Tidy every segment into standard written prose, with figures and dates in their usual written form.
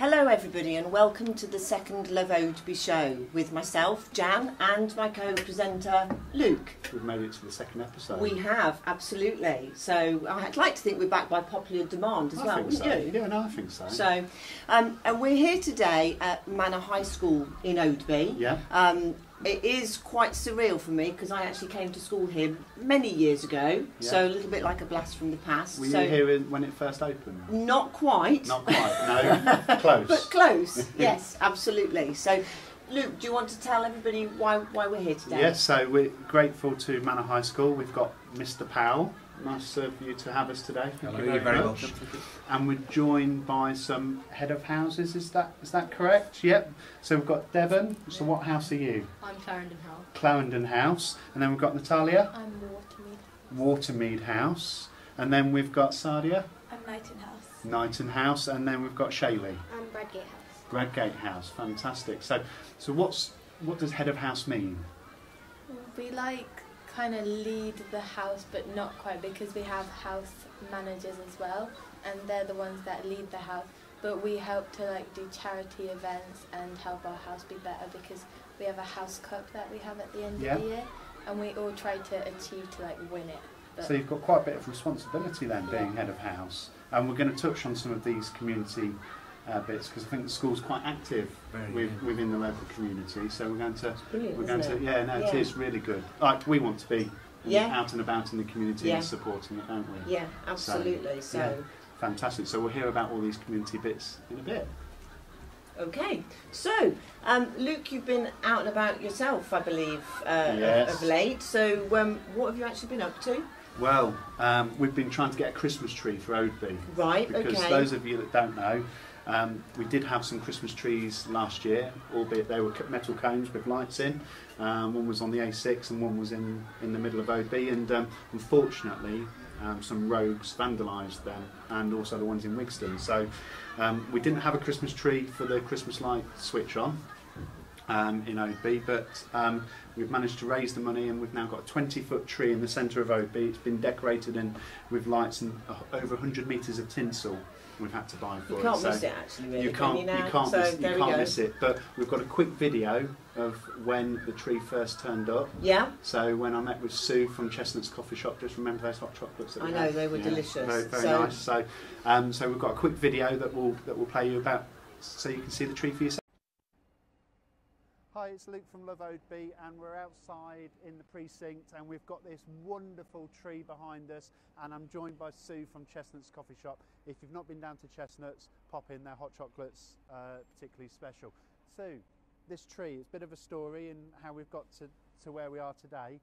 Hello everybody and welcome to the second LoveOadby show with myself, Jan, and my co-presenter, Luke. We've made it to the second episode. We have, absolutely. So I'd like to think we're back by popular demand as well, wouldn't you? Yeah, no, I think so. So, and we're here today at Manor High School in Oadby. Yeah. It is quite surreal for me because I actually came to school here many years ago, so a little bit like a blast from the past. Were you here when it first opened? Not quite. Not quite, no. Close. But close, yes, absolutely. So, Luke, do you want to tell everybody why we're here today? Yes, so we're grateful to Manor High School. We've got Mr Powell. Nice of you to have us today. Thank you very much. And we're joined by some head of houses, is that correct? Yep. So we've got Devon. So what house are you? I'm Clarendon House. Clarendon House. And then we've got Natalia. I'm Watermead. Watermead House. And then we've got Sadia. I'm Knighton House. Knighton House. And then we've got Shaylee. I'm Bradgate House. Bradgate House. Fantastic. So what does head of house mean? We kind of lead the house, but not quite, because we have house managers as well, and they're the ones that lead the house, but we help to do charity events and help our house be better, because we have a house cup that we have at the end of the year, and we all try to achieve to win it. But so you've got quite a bit of responsibility then, being head of house, and we're going to touch on some of these community bits, because I think the school's quite active within the local community. So we're going to, it is really good. We want to be out and about in the community and supporting it, don't we? Yeah, absolutely. So fantastic. So we'll hear about all these community bits in a bit. Okay, so Luke, you've been out and about yourself, I believe, of late. So what have you actually been up to? Well, we've been trying to get a Christmas tree for Oadby. Right, because those of you that don't know, we did have some Christmas trees last year, albeit they were metal cones with lights in. One was on the A6 and one was in the middle of Oadby, and unfortunately some rogues vandalised them, and also the ones in Wigston. So we didn't have a Christmas tree for the Christmas light switch on in Oadby, but we've managed to raise the money, and we've now got a 20-foot tree in the centre of Oadby. It's been decorated with lights and over 100 metres of tinsel we've had to buy for it. You can't miss it, actually, really. You can't miss it. But we've got a quick video of when the tree first turned up. Yeah. So when I met with Sue from Chestnut's Coffee Shop, just remember those hot chocolates that we had? I know, they were delicious. Very, very nice. So, so we've got a quick video that will play you about, so you can see the tree for yourself. Hi, it's Luke from LoveOadby, and we're outside in the precinct, and we've got this wonderful tree behind us, and I'm joined by Sue from Chestnut's Coffee Shop. If you've not been down to Chestnut's, pop in, their hot chocolates particularly special. Sue, this tree, it's a bit of a story in how we've got to where we are today.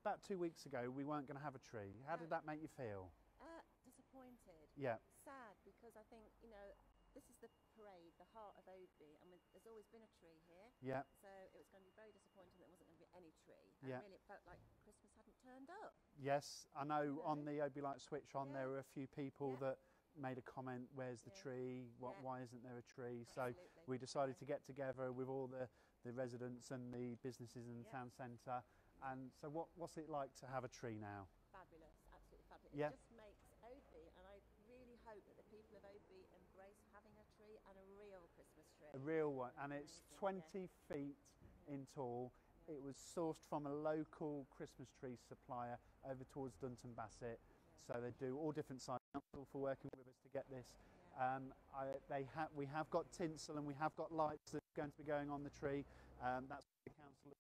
About 2 weeks ago we weren't going to have a tree. How did that make you feel? Disappointed. Yeah. Sad, because I think, this is the parade, the heart of Oadby, and there's always been a tree here. Yeah. So it was going to be very disappointing that there wasn't going to be any tree. And really it felt like Christmas hadn't turned up. Yes, I know on the Oadby Light switch on there were a few people that made a comment, where's the tree, why isn't there a tree? So we decided to get together with all the residents and the businesses in the town centre. And so what's it like to have a tree now? Fabulous, absolutely fabulous. Yeah. It just makes Oadby, and I really hope that the people of Oadby embrace having a tree, and a real Christmas tree. A real one, and it's 20 feet in tall. It was sourced from a local Christmas tree supplier over towards Dunton Bassett. So they do all different sizes. Thankful for working with us to get this. We have got tinsel and we have got lights that are going to be going on the tree. That's the council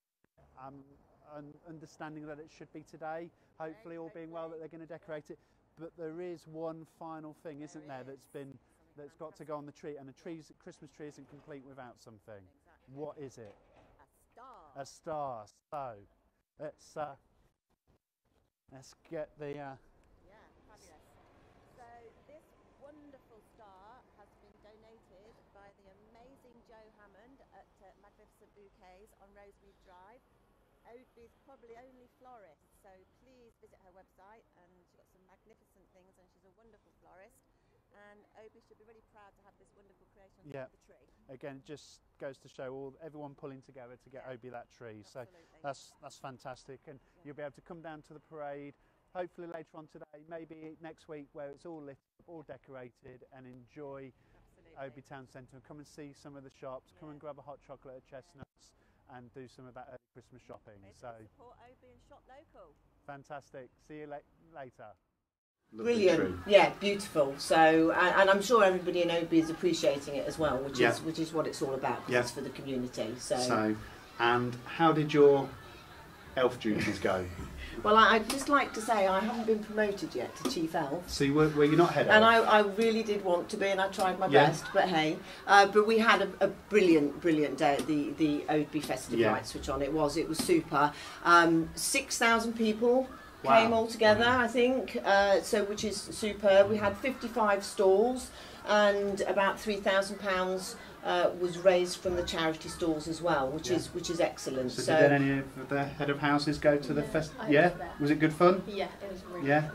understanding that it should be today. Hopefully, all being well, that they're going to decorate it. But there is one final thing, isn't there, that's got to go on the tree, and a Christmas tree isn't complete without something. Exactly. What is it? A star. A star. So let's get the. Fabulous. So this wonderful star has been donated by the amazing Joe Hammond at Magnificent Bouquets on Rosemead Drive. Oadby's probably only florist, so please visit her website, and she's got some magnificent things, and she's a wonderful florist, and Oadby should be really proud to have this wonderful creation on top of the tree. Again, it just goes to show everyone pulling together to get Oadby that tree. Absolutely. So that's fantastic, and you'll be able to come down to the parade, hopefully later on today, maybe next week, where it's all lit up, all decorated, and enjoy Oadby Town Centre and come and see some of the shops, come and grab a hot chocolate at Chestnuts and do some of that early Christmas shopping. So support Oadby and shop local. Fantastic. See you later. Brilliant, yeah, beautiful. So, and I'm sure everybody in Oadby is appreciating it as well, which is what it's all about, because it's for the community. So, and how did your elf duties go? Well, I'd just like to say I haven't been promoted yet to Chief Elf. So were you not head elf? And I really did want to be, and I tried my best, but hey. But we had a brilliant day at the Oadby Festive Light Switch On. It was super. 6,000 people came all together, I think, so which is superb. We had 55 stalls, and about £3,000 was raised from the charity stalls as well, which is excellent. So did any of the head of houses go to the festival? Was it good fun? Yeah, it was really fun.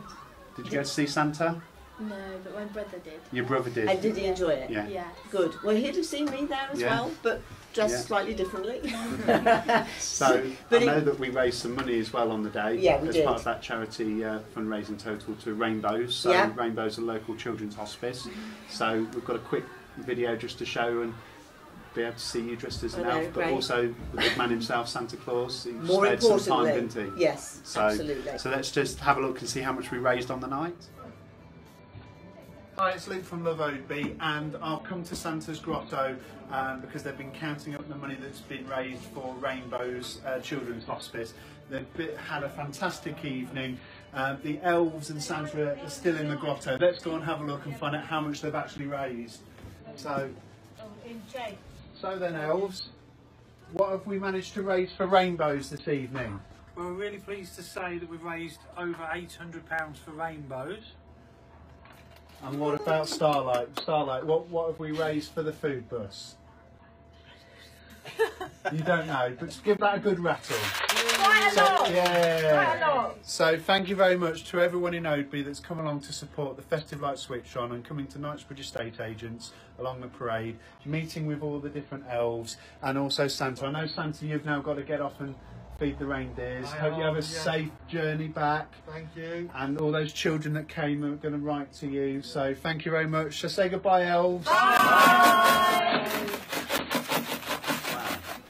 Did you go to see Santa? No, but my brother did. Your brother did? And did he enjoy it? Yeah. Good. Well, he'd have seen me there as well, but dressed slightly differently. So, I know that we raised some money as well on the day as part of that charity fundraising total to Rainbows. So Rainbows, a local children's hospice. So we've got a quick video just to show and be able to see you dressed as an elf, but also the big man himself, Santa Claus. He spared some time, didn't he? Yes, absolutely. So let's just have a look and see how much we raised on the night. Hi, it's Luke from LoveOadby, and I'll come to Santa's Grotto because they've been counting up the money that's been raised for Rainbows Children's Hospice. They've had a fantastic evening. The elves and Santa are still in the grotto. Let's go and have a look and find out how much they've actually raised. So then, elves, what have we managed to raise for Rainbows this evening? Well, we're really pleased to say that we've raised over £800 for Rainbows. And what about Starlight? Starlight, what have we raised for the food bus? You don't know, but give that a good rattle. Quite a lot! Yeah. Quite a lot. So thank you very much to everyone in Oadby that's come along to support the Festive Light Switch On and coming to Knightsbridge Estate Agents along the parade, meeting with all the different elves and also Santa. I know, Santa, you've now got to get off and feed the reindeers. Hope you have a safe journey back. Thank you. And all those children that came are going to write to you. So thank you very much. So say goodbye, elves. Bye. Wow.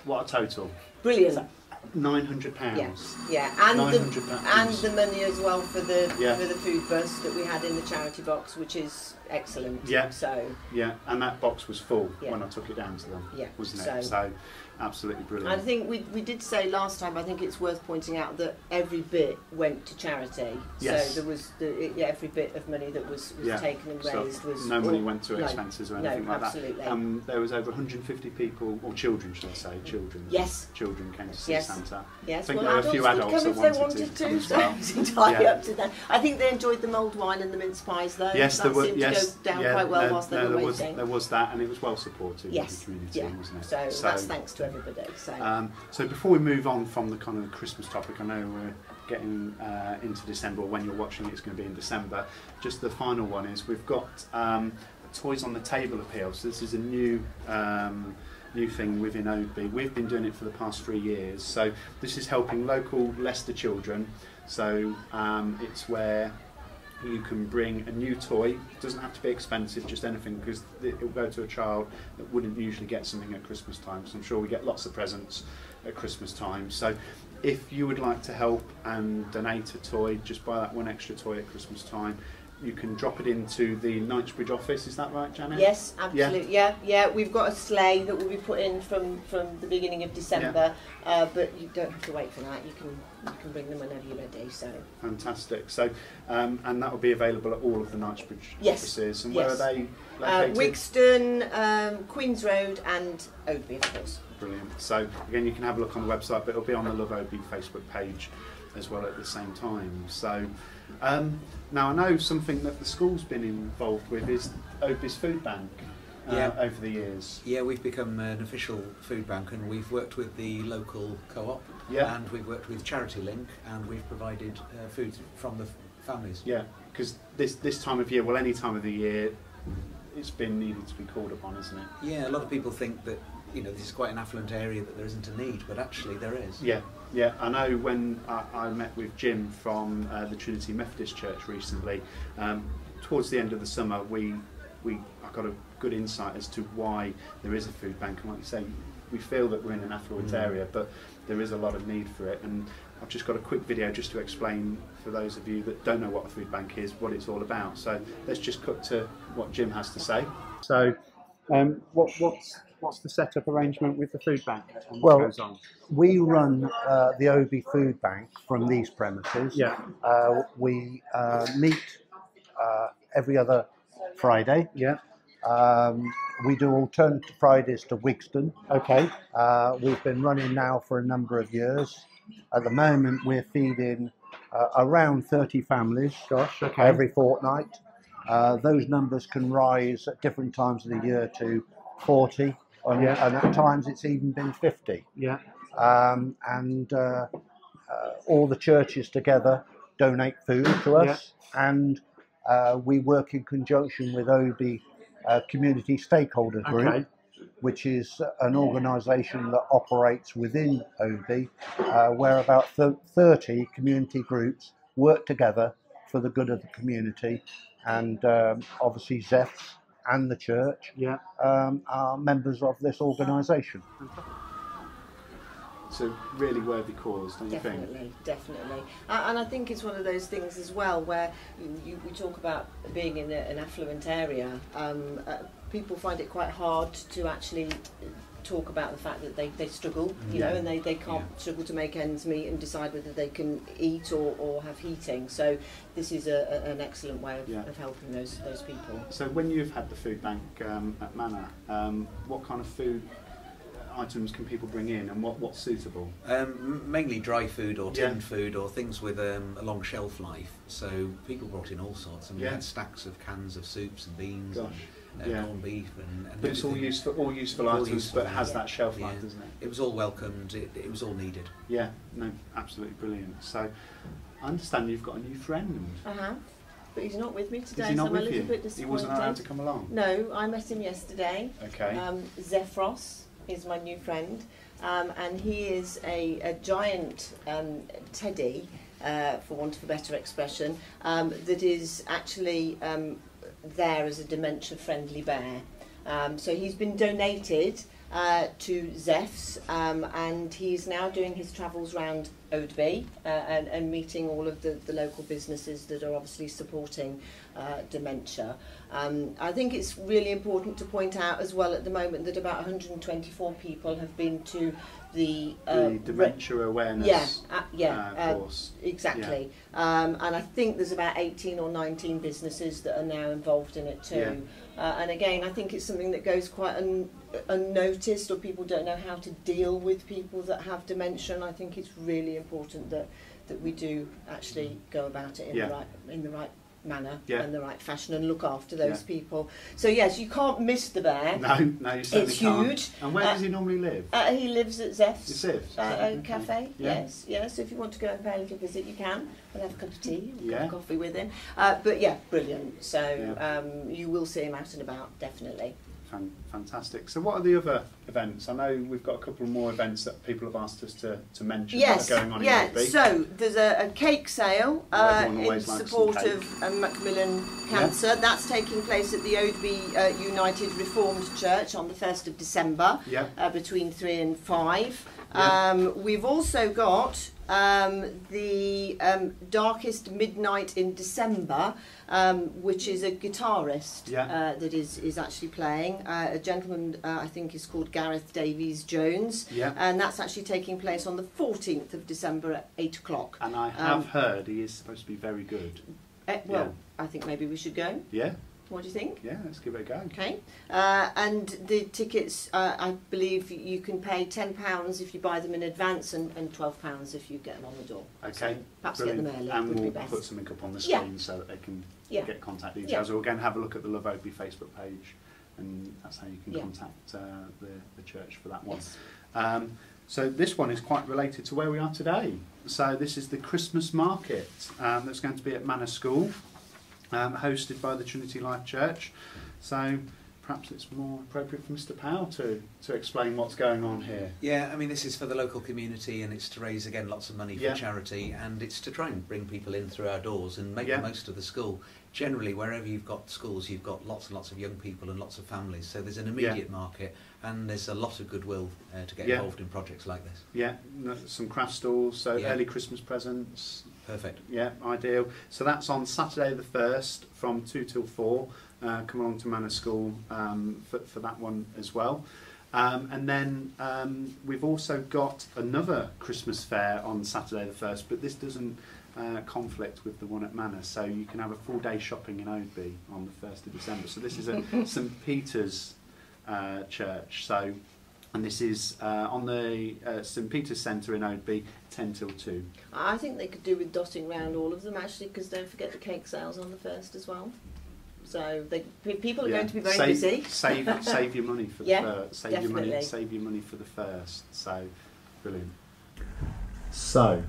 What a total. Brilliant. £900. Yeah, and £900. and the money as well for the food bus that we had in the charity box, which is excellent. Yeah. So and that box was full when I took it down to them. Yeah. Wasn't it? So absolutely brilliant. I think we did say last time, I think it's worth pointing out that every bit went to charity. Yes. So there was every bit of money that was taken and raised was... No money went to expenses or anything like absolutely. that. There was over 150 people, or children should I say, children. Yes. Children came to see Santa. Yes, I think there were a few adults that wanted to so it's entirely up to them. I think they enjoyed the mulled wine and the mince pies though. Yes, that seemed to go down quite well whilst they were waiting. There was that, and it was well supported in the community, wasn't it? So that's thanks to everybody. So before we move on from the kind of Christmas topic, I know we're getting into December. When you're watching it, it's going to be in December. Just the final one is we've got Toys on the Table appeal. So this is a new thing within Oadby. We've been doing it for the past 3 years. So this is helping local Leicester children. So it's where you can bring a new toy. It doesn't have to be expensive, just anything, because it will go to a child that wouldn't usually get something at Christmas time. So I'm sure we get lots of presents at Christmas time. So if you would like to help and donate a toy, just buy that one extra toy at Christmas time. You can drop it into the Knightsbridge office. Is that right, Janet? Yes, absolutely. Yeah. We've got a sleigh that will be put in from the beginning of December, but you don't have to wait for that. You can bring them whenever you're ready. So fantastic. So and that will be available at all of the Knightsbridge offices. And where are they located? Wixton, Queen's Road, and Oadby, of course. Brilliant. So again, you can have a look on the website, but it'll be on the LoveOadby Facebook page as well at the same time. So now I know something that the school's been involved with is Oadby's food bank over the years. Yeah, we've become an official food bank, and we've worked with the local co-op, and we've worked with Charity Link, and we've provided food from the families. Yeah, because this time of year, well, any time of the year, it's been needed to be called upon, isn't it? Yeah, a lot of people think that this is quite an affluent area, that there isn't a need, but actually there is. Yeah, I know when I met with Jim from the Trinity Methodist Church recently, towards the end of the summer, I got a good insight as to why there is a food bank. And like you say, we feel that we're in an affluent area, but there is a lot of need for it. And I've just got a quick video just to explain, for those of you that don't know what a food bank is, what it's all about. So let's just cut to what Jim has to say. So what's the setup arrangement with the food bank? Well, goes on? We run the Oadby Food Bank from these premises. Yeah. We meet every other Friday. Yeah. We do alternative Fridays to Wigston. Okay. We've been running now for a number of years. At the moment, we're feeding around 30 families. Gosh, okay. Every fortnight. Those numbers can rise at different times of the year to 40, and at times it's even been 50. Yeah. All the churches together donate food to us, and we work in conjunction with Oadby Community Stakeholder Group, which is an organisation that operates within Oadby, where about 30 community groups work together for the good of the community, and obviously Zephs and the church are members of this organisation. It's a really worthy cause, don't you think? Definitely. And I think it's one of those things as well where we talk about being in an affluent area. People find it quite hard to actually talk about the fact that they struggle, you know, and they can't struggle to make ends meet and decide whether they can eat or have heating. So this is an excellent way of helping those people. So when you've had the food bank at Manor, what kind of food items can people bring in, and what's suitable? Mainly dry food or tinned food or things with a long shelf life. So people brought in all sorts, and we had stacks of cans of soups and beans. Gosh. And corned beef and but it's all useful items, but has that shelf life, doesn't it? It was all welcomed. It was all needed. Yeah, no, absolutely brilliant. So I understand you've got a new friend. But he's not with me today, Is he not so I'm a with little you? bit disappointed. He wasn't allowed to come along? No, I met him yesterday. Okay. Zephros is my new friend, and he is a giant teddy, for want of a better expression, that is actually there as a dementia-friendly bear. So he's been donated to Zephs, and he's now doing his travels around Oadby and meeting all of the local businesses that are obviously supporting dementia. I think it's really important to point out as well at the moment that about 124 people have been to the dementia awareness course. Exactly. And I think there's about 18 or 19 businesses that are now involved in it too. And again, I think it's something that goes quite unnoticed, or people don't know how to deal with people that have dementia, and I think it's really important that we do actually go about it in the right manner and the right fashion and look after those people. So yes, you can't miss the bear. No, you certainly it's can't. Huge. And where does he normally live? He lives at Zeph's cafe. Yeah. Yes. So if you want to go and pay a little visit, you can, and have a cup of tea, a cup of coffee with him. But yeah, brilliant. So you will see him out and about, definitely. Fantastic. So what are the other events? I know we've got a couple more events that people have asked us to mention that are going on in Oadby. So there's a cake sale in support of Macmillan Cancer. That's taking place at the Oadby United Reformed Church on the 1st of December between 3 and 5. We've also got the Darkest Midnight in December, which is a guitarist that is actually playing. A gentleman, I think, is called Gareth Davies Jones, and that's actually taking place on the 14th of December at 8 o'clock. And I have heard he is supposed to be very good. I think maybe we should go. Yeah. What do you think? Yeah, let's give it a go. Okay. And the tickets, I believe you can pay £10 if you buy them in advance and £12 if you get them on the door. Okay. So perhaps brilliant. Get them early. And would we'll be best. put something up on the screen so that they can get contact details. Or again, have a look at the LoveOadby Facebook page, and that's how you can contact the church for that one. Yes. So this one is quite related to where we are today. So this is the Christmas market that's going to be at Manor School. Hosted by the Trinity Life Church. So perhaps it's more appropriate for Mr Powell to explain what's going on here. Yeah, I mean, this is for the local community, and it's to raise, again, lots of money for charity, and it's to try and bring people in through our doors and make the most of the school. generally wherever you've got schools, you've got lots and lots of young people and lots of families, so there's an immediate market, and there's a lot of goodwill to get involved in projects like this. Yeah, some craft stalls, so early Christmas presents. Perfect. Yeah, ideal. So that's on Saturday the 1st from 2 till 4. Come along to Manor School for that one as well. And then we've also got another Christmas fair on Saturday the 1st, but this doesn't conflict with the one at Manor, so you can have a full day shopping in Oadby on the 1st of December. So this is at St Peter's Church, so, and this is on the St Peter's Centre in Oadby, 10 till 2. I think they could do with dotting round all of them actually, because don't forget the cake sales on the 1st as well. So people are going to be very busy. Save your money for the first. Save your money for the first. So brilliant. So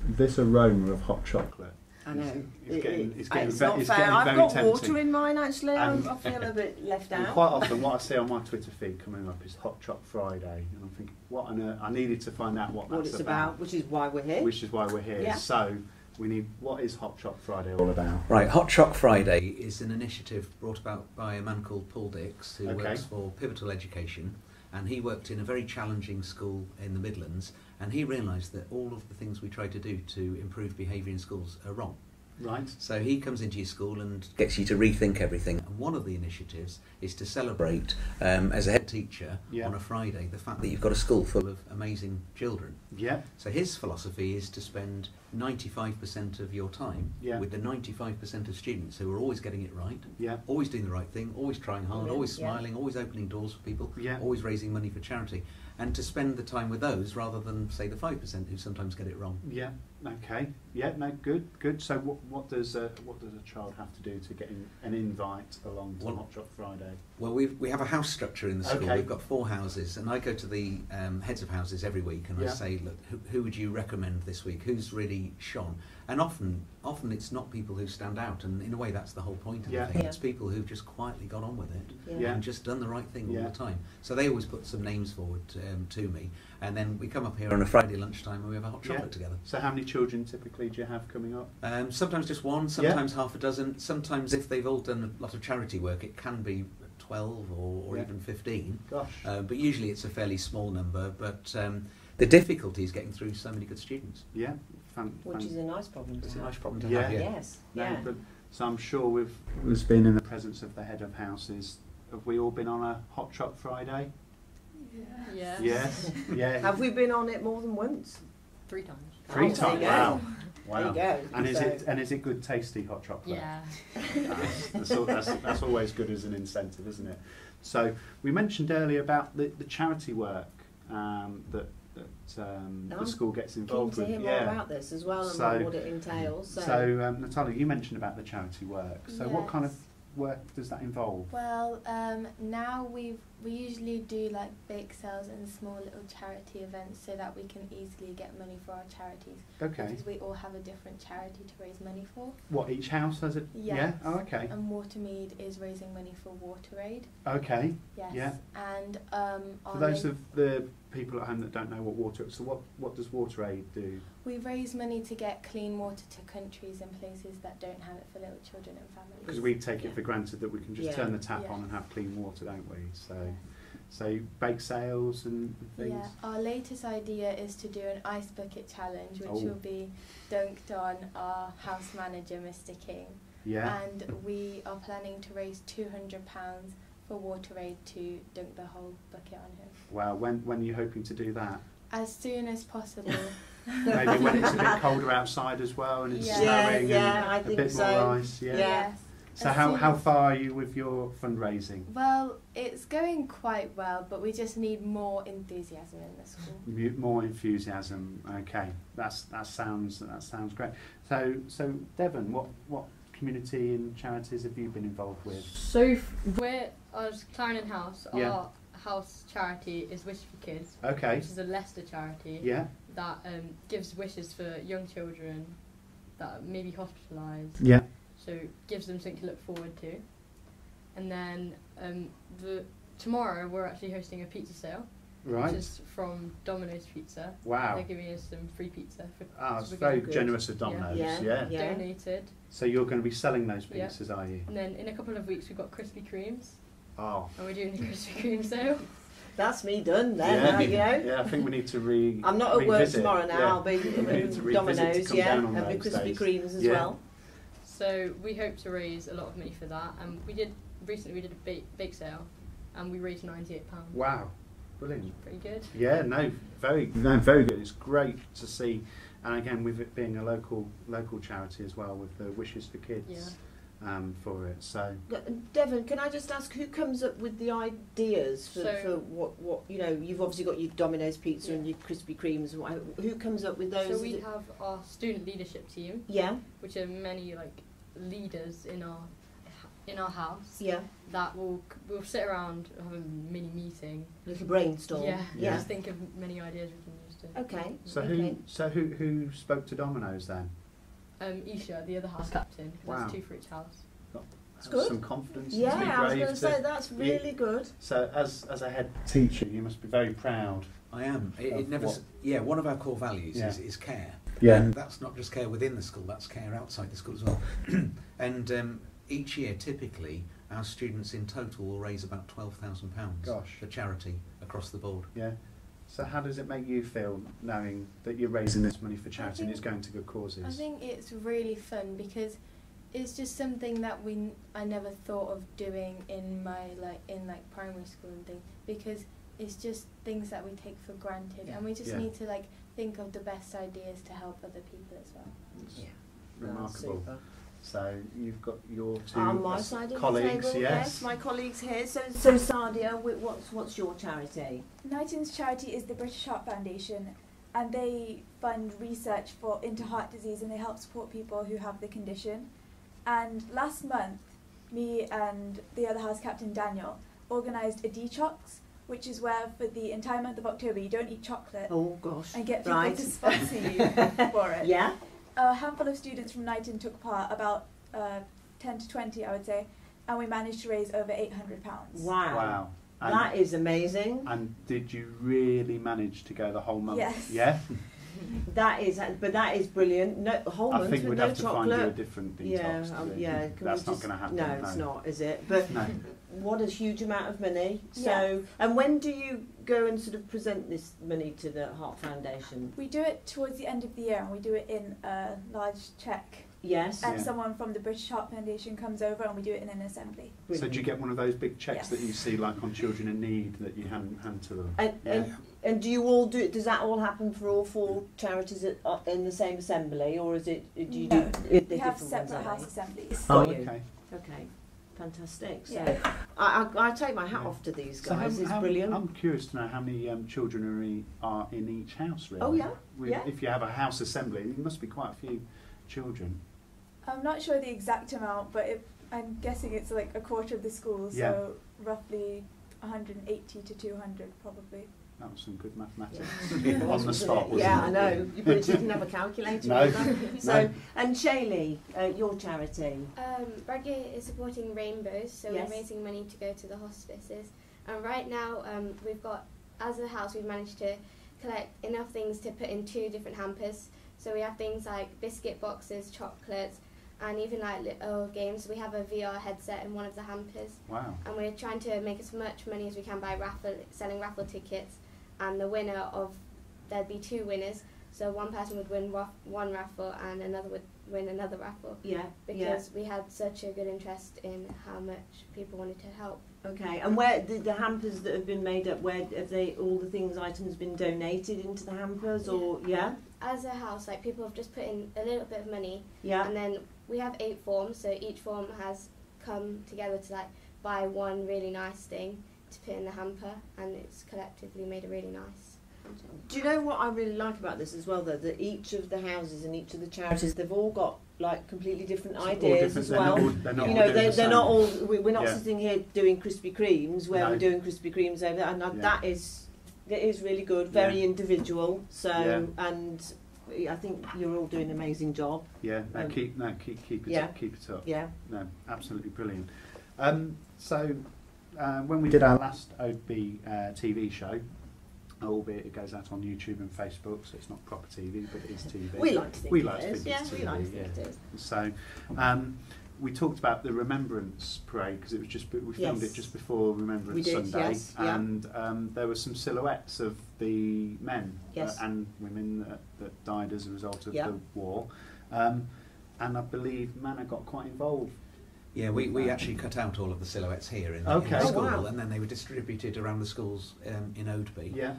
this aroma of hot chocolate. I know. It's not fair. I've got tempting. water in mine actually. I feel a bit left out. Quite often what I see on my Twitter feed coming up is Hot Choc Friday, and I'm thinking, what on earth? I needed to find out what that's it's about. Which is why we're here. Yeah. So we need, what is Hot Choc Friday all about? Right, Hot Choc Friday is an initiative brought about by a man called Paul Dix, who works for Pivotal Education, and he worked in a very challenging school in the Midlands, and he realised that all of the things we try to do to improve behaviour in schools are wrong. Right. So he comes into your school and gets you to rethink everything. And one of the initiatives is to celebrate, as a head teacher on a Friday, the fact that you've got a school full of amazing children. Yeah. So his philosophy is to spend 95% of your time with the 95% of students who are always getting it right, always doing the right thing, always trying hard, always smiling, always opening doors for people, always raising money for charity, and to spend the time with those rather than, say, the 5% who sometimes get it wrong. Yeah. Okay. Yeah. No. Good. So what does a child have to do to get an invite along to Hot Choc Friday? Well, we have a house structure in the school. We've got 4 houses, and I go to the heads of houses every week, and I say, look, who would you recommend this week? Who's really shone? And often it's not people who stand out, and in a way that's the whole point of the thing. It's people who've just quietly got on with it and just done the right thing all the time. So they always put some names forward to me, and then we come up here on a Friday lunchtime and we have a hot chocolate together. So how many children typically do you have coming up? Sometimes just one, sometimes half a dozen. Sometimes if they've all done a lot of charity work, it can be 12 or even 15. Gosh. But usually it's a fairly small number. But the difficulty is getting through so many good students. Yeah. Which is a nice problem to have. It's a nice problem to have, Yes. But, so I'm sure we've been in the presence of the head of houses. Have we all been on a Hot Choc Friday? Yeah. Yes. Yeah. Have we been on it more than once? 3 times. 3 times. Wow. Wow. There you go. And is it good, tasty hot chocolate? Yeah. That's always good as an incentive, isn't it? So we mentioned earlier about the charity work that the school gets involved with. Keen to hear more about this as well, and what it entails. So Natalia, you mentioned about the charity work. So what kind of work does that involve? Well, now we usually do like bake sales and small little charity events so that we can easily get money for our charities. Okay. Because we all have a different charity to raise money for. What, each house has it? Yeah. Oh, okay. And Watermead is raising money for WaterAid. Okay. Yes. Yeah. And for those of the people at home that don't know what water, so what does WaterAid do? We raise money to get clean water to countries and places that don't have it for little children and families. Because we take it for granted that we can just turn the tap on and have clean water, don't we? So bake sales and things. Yeah, our latest idea is to do an ice bucket challenge, which will be dunked on our house manager, Mr. King. Yeah. And we are planning to raise £200 for WaterAid to dunk the whole bucket on him. Wow, when are you hoping to do that? As soon as possible. Maybe when it's a bit colder outside as well and it's snowing and I think a bit more ice. Yeah. Yes. So how far are you with your fundraising? Well, it's going quite well, but we just need more enthusiasm in the school. More enthusiasm. Okay, that sounds great. So Devon, what community and charities have you been involved with? So we're as Clarendon House. Our house charity is Wish for Kids. Okay. Which is a Leicester charity. Yeah. That gives wishes for young children that may be hospitalised. Yeah. So gives them something to look forward to. And then tomorrow we're actually hosting a pizza sale. Right. Just from Domino's Pizza. Wow. They're giving us some free pizza. It's very generous of Domino's. Yeah. Donated. So you're going to be selling those pizzas, are you? And then in a couple of weeks we've got Krispy Kremes. Oh. And we're doing a Krispy Kreme sale. That's me done then, you know. Yeah, I think we need to I'm not at work tomorrow now. I'll be at Domino's, and the Krispy Kremes as well. So we hope to raise a lot of money for that. And recently we did a bake sale, and we raised £98. Wow, brilliant. Pretty good. Yeah, very good. It's great to see, and again with it being a local charity as well, with the Wishes for Kids. Yeah. For it. So, Devon, can I just ask who comes up with the ideas for what you know? You've obviously got your Domino's Pizza and your Krispy Kremes. Who comes up with those? So we have our student leadership team. Yeah. Which are many leaders in our house. Yeah. That we'll sit around, have a mini meeting. Little brainstorm. Yeah. Just think of many ideas we can use to. Okay. So who spoke to Domino's then? Isha, the other house captain. Wow. There's 2 for each house. That's good. Some confidence. Yeah, to be brave I was going to say that's really good. So as a head teacher, you must be very proud. I am. One of our core values is care. Yeah. And that's not just care within the school, that's care outside the school as well. And each year, typically, our students in total will raise about £12,000 for charity across the board. Yeah. So how does it make you feel knowing that you're raising this money for charity and it's going to good causes? I think it's really fun because it's just something that I never thought of doing in my primary school and thing, because it's just things that we take for granted, and we just need to think of the best ideas to help other people as well. Yeah. Remarkable. Oh, so you've got your 2 on my side of colleagues, the table, yes, my colleagues here. So Sadia, what's your charity? Knighton's charity is the British Heart Foundation, and they fund research into heart disease, and they help support people who have the condition. And last month, me and the other house captain Daniel organised a detox, which is where for the entire month of October you don't eat chocolate. Oh gosh! And get people to sponsor you for it. Yeah. A handful of students from Knighton took part, about 10 to 20 I would say, and we managed to raise over £800. Wow. That is amazing. And did you really manage to go the whole month? Yes. Yeah? That is brilliant. No, whole month with no chocolate. I think we'd have to find you a different detox. Yeah. That's not going to happen. No, it's not, is it? But no. What a huge amount of money. So, and when do you go and sort of present this money to the Heart Foundation? We do it towards the end of the year, and we do it in a large cheque. Yes. And someone from the British Heart Foundation comes over, and we do it in an assembly. Brilliant. So do you get one of those big cheques that you see on Children in Need that you hand to them? And do you all do it? Does that all happen for all 4 charities in the same assembly, or is it? Do you do we have separate house assemblies. Oh, okay. Okay. Fantastic. So I take my hat off to these guys. It's brilliant. I'm curious to know how many children are in each house, really. Oh yeah. If you have a house assembly, there must be quite a few children. I'm not sure the exact amount, but I'm guessing it's like a quarter of the school, so roughly 180 to 200 probably. That was some good mathematics on the spot, wasn't it? Yeah, I know. You didn't have a calculator. No. So, and Shaylee, your charity. Bradgate is supporting Rainbows, so we're raising money to go to the hospices. And right now, as a house, we've managed to collect enough things to put in 2 different hampers. So we have things like biscuit boxes, chocolates, and even little games. We have a VR headset in one of the hampers. Wow. And we're trying to make as much money as we can by selling raffle tickets. And the winner there'd be 2 winners. So one person would win one raffle and another would win another raffle. Yeah. Because we had such a good interest in how much people wanted to help. Okay, and where the hampers that have been made up, where have all the items been donated into the hampers, or As a house, people have just put in a little bit of money. Yeah. And then we have 8 forms, so each form has come together to buy one really nice thing to put in the hamper, and it's collectively made a really nice. Do you know what I really like about this as well, though? That each of the houses and each of the charities, they've all got completely different ideas as well. They're not all. We're not sitting here doing Krispy Kremes where we're doing Krispy Kremes over there, and that is really good, very individual. So and I think you're all doing an amazing job. Yeah, keep it up. Yeah, no, absolutely brilliant. So when we did our last Oadby TV show, albeit it goes out on YouTube and Facebook, so it's not proper TV, but it is TV. We like to think we like it to is. think it's Yeah, TV, we like to think it is. So, we talked about the Remembrance Parade because it was we filmed it just before Remembrance Sunday, yes, yeah. and there were some silhouettes of the men Yes. and women that died as a result of Yeah. the war, and I believe Manor got quite involved. Yeah, we actually cut out all of the silhouettes here in the Okay. school, Oh, wow. and then they were distributed around the schools in Oadby. Yeah.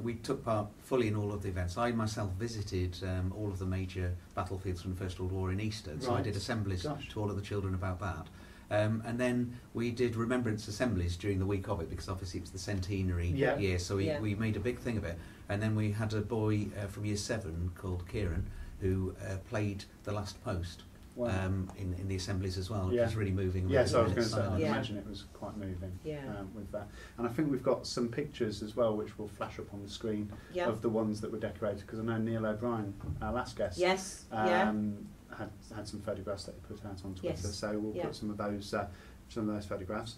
We took part fully in all of the events. I myself visited all of the major battlefields from the First World War in Eastern, so I Right. did assemblies Gosh. to all of the children about that. And then we did remembrance assemblies during the week of it, because obviously it was the centenary Yeah. year, so Yeah. we made a big thing of it. And then we had a boy from year 7 called Kieran who played the last post. Wow. In the assemblies as well, which Yeah. was really moving. Yes, I was going to It's say, I silent. Yeah. imagine it was quite moving Yeah. with that. And I think we've got some pictures as well, which will flash up on the screen Yeah. of the ones that were decorated, because I know Neil O'Brien, our last guest, Yes. Yeah. had some photographs that he put out on Twitter, Yes. so we'll Yeah. put some of those photographs.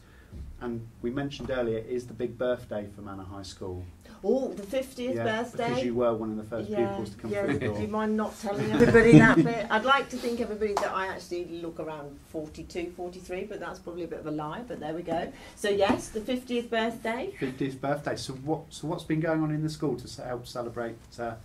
And we mentioned earlier, it is the big birthday for Manor High School. Oh, the 50th birthday. Because you were one of the first pupils to come through the Do door. you mind not telling everybody that bit? I'd like to think everybody that I actually look around 42, 43, but that's probably a bit of a lie, but there we go. So yes, the 50th birthday. 50th birthday. So what's been going on in the school to help celebrate Well,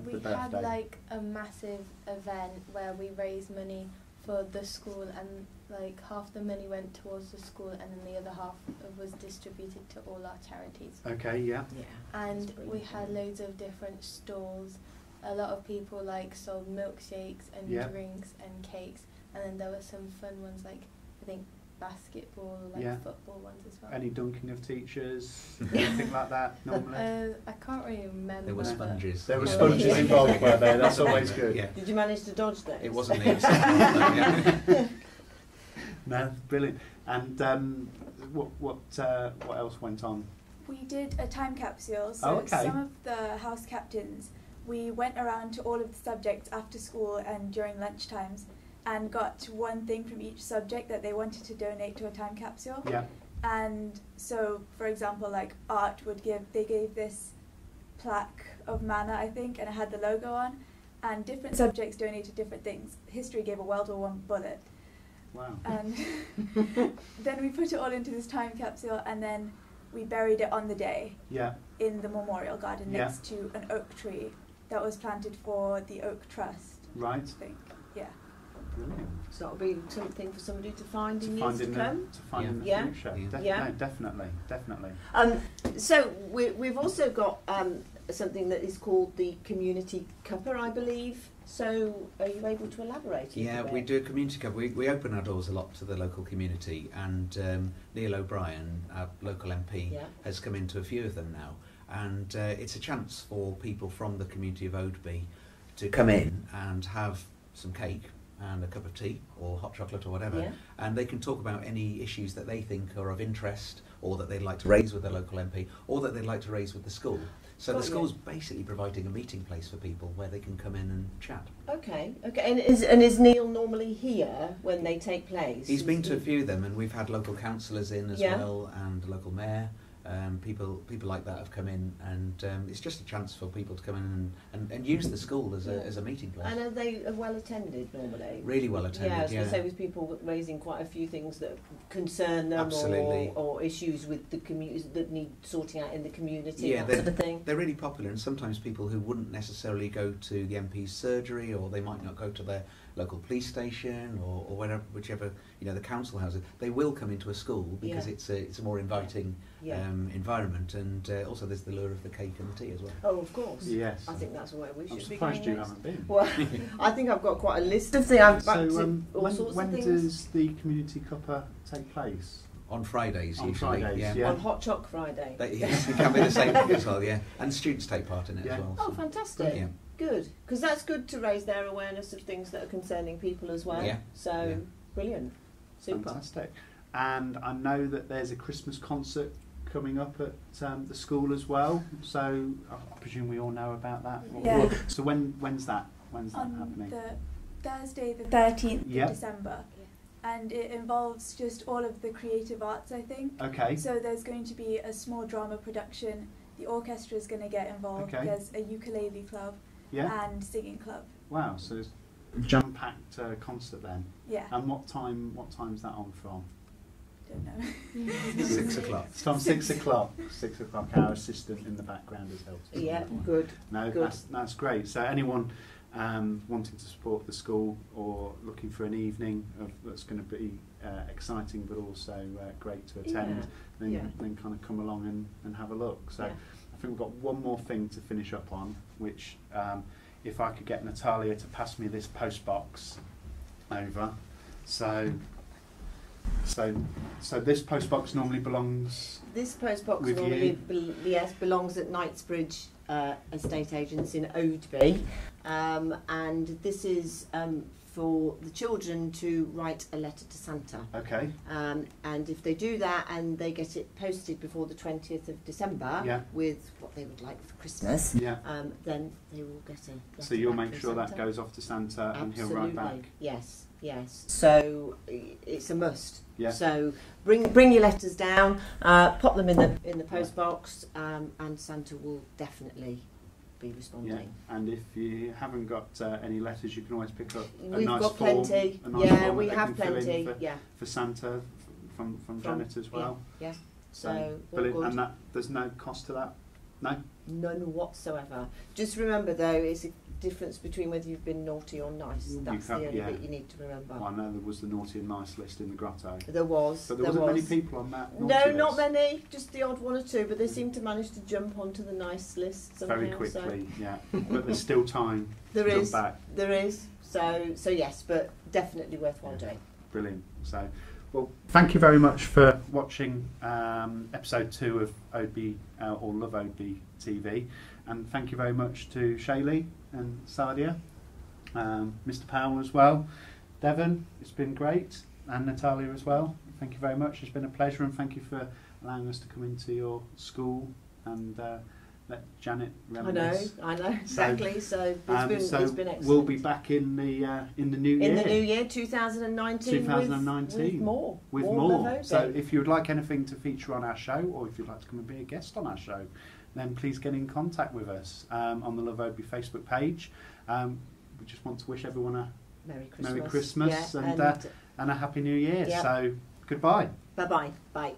the we had birthday? like a massive event where we raised money for the school, and like half the money went towards the school and then the other half was distributed to all our charities. Okay, yeah. And we had loads of different stalls. A lot of people like sold milkshakes and Yeah. drinks and cakes, and then there were some fun ones like I think basketball, like Yeah. football ones as well. Any dunking of teachers, anything like that normally? I can't really remember. There were sponges. There were Yeah. sponges Yeah. involved, were there? That's always good. Yeah. Did you manage to dodge those? It wasn't me. Yeah. No, brilliant. And what else went on? We did a time capsule, so Oh, okay. some of the house captains, we went around to all of the subjects after school and during lunch times and got one thing from each subject that they wanted to donate to a time capsule. Yeah. And so, for example, like art they gave this plaque of Manor, I think, and it had the logo on, and different subjects donated different things. History gave a World War I bullet. Wow. And then we put it all into this time capsule, and then we buried it on the day Yeah. in the memorial garden Yeah. next to an oak tree that was planted for the Oak Trust, Right. I think. Yeah. Brilliant. So that'll be something for somebody to find in To years find to in come. the Yeah. future. Yeah. Yeah. No, definitely. So we've also got something that is called the Community Cuppa, I believe. So are you able to elaborate? Yeah, we do a community cup. We open our doors a lot to the local community, and Neil O'Brien, our local MP, Yeah. has come into a few of them now. And it's a chance for people from the community of Oadby to come in and have some cake and a cup of tea or hot chocolate or whatever, Yeah. and they can talk about any issues that they think are of interest or that they'd like to raise with their local MP or that they'd like to raise with the school. So Got the you. school's basically providing a meeting place for people where they can come in and chat. Okay. And is Neil normally here when they take place? He's been to a few of them, and we've had local councillors in as Yeah. well, and the local mayor. People like that have come in, and it's just a chance for people to come in and use the school as a meeting place. And are they well attended normally? Really well attended. Yeah, I was yeah. going to say with people raising quite a few things that concern them, Absolutely. or issues with the community that need sorting out in the community, Yeah, that sort of thing. They're really popular, and sometimes people who wouldn't necessarily go to the MP's surgery, or they might not go to their local police station, or whatever, whichever the council houses, they will come into a school because Yeah. it's a more inviting Yeah. Environment, and also there's the lure of the cake and the tea as well. Oh, of course. Yes. I think that's where we should I'm be surprised going you next. haven't been. Well, I think I've got quite a list of things. I've back So to all sorts when of things. does the Community Cuppa take place? On Fridays On usually. Fridays, yeah. yeah. On Hot Choc Friday. Yes, it can be the same thing as well, yeah. And students take part in it Yeah. as well. Oh, so- fantastic. Yeah. Good. Because that's good to raise their awareness of things that are concerning people as well. Yeah. So, Yeah. brilliant. Super. Fantastic. And I know that there's a Christmas concert coming up at the school as well. So I presume we all know about that. Yeah. So when's that? When's that On happening? the Thursday the 13th Yeah. of December. And it involves just all of the creative arts, I think. Okay. So there's going to be a small drama production, the orchestra is going to get involved. Okay. There's a ukulele club and singing club. Wow, so it's a jam-packed concert then. Yeah. And what time's that on from? Don't know. 6 o'clock. It's from 6 o'clock. 6 o'clock. Our assistant in the background has helped us. Yeah, good. No, good. That's great. So anyone wanting to support the school or looking for an evening that's going to be exciting but also great to attend, then kind of come along and have a look. So I think we've got one more thing to finish up on, which if I could get Natalia to pass me this post box over. So this post box normally belongs. This post box normally belongs at Knightsbridge Estate Agents in Oadby, and this is for the children to write a letter to Santa. Okay. And if they do that and they get it posted before the 20th of December with what they would like for Christmas, then they will get a letter. So you'll back make from sure Santa. that goes off to Santa. Absolutely. And he'll write back. Yes, yes. So it's a must. Yeah. So bring your letters down, pop them in the post box, and Santa will definitely be responding. Yeah. And if you haven't got any letters, you can always pick up a We've nice got form. plenty. A nice form we that they have can fill in plenty. for Santa from Janet as well. Yeah. So all good. And there's no cost to that? No? None whatsoever. Just remember though, it's a difference between whether you've been naughty or nice. That's the only bit you need to remember. Well, I know there was the naughty and nice list in the grotto. There was. But there wasn't many people on that naughty No, list. not many. Just the odd one or two. But they seem to manage to jump onto the nice list somehow. Very quickly, yeah. But there's still time there to is. jump back. There is. So yes, but definitely worthwhile doing. Brilliant. So, well, thank you very much for watching episode 2 of Oadby or LoveOadby TV, and thank you very much to Shaylee and Sadia, Mr Powell as well, Devon. It's been great, and Natalia as well. Thank you very much. It's been a pleasure, and thank you for allowing us to come into your school and let Janet reminisce. I know exactly. So it's been excellent. We'll be back in the new year. In the new year, 2019. With more. So if you would like anything to feature on our show, or if you'd like to come and be a guest on our show, then please get in contact with us on the LoveOadby Facebook page. We just want to wish everyone a Merry Christmas and a Happy New Year. So goodbye. Bye-bye. Bye.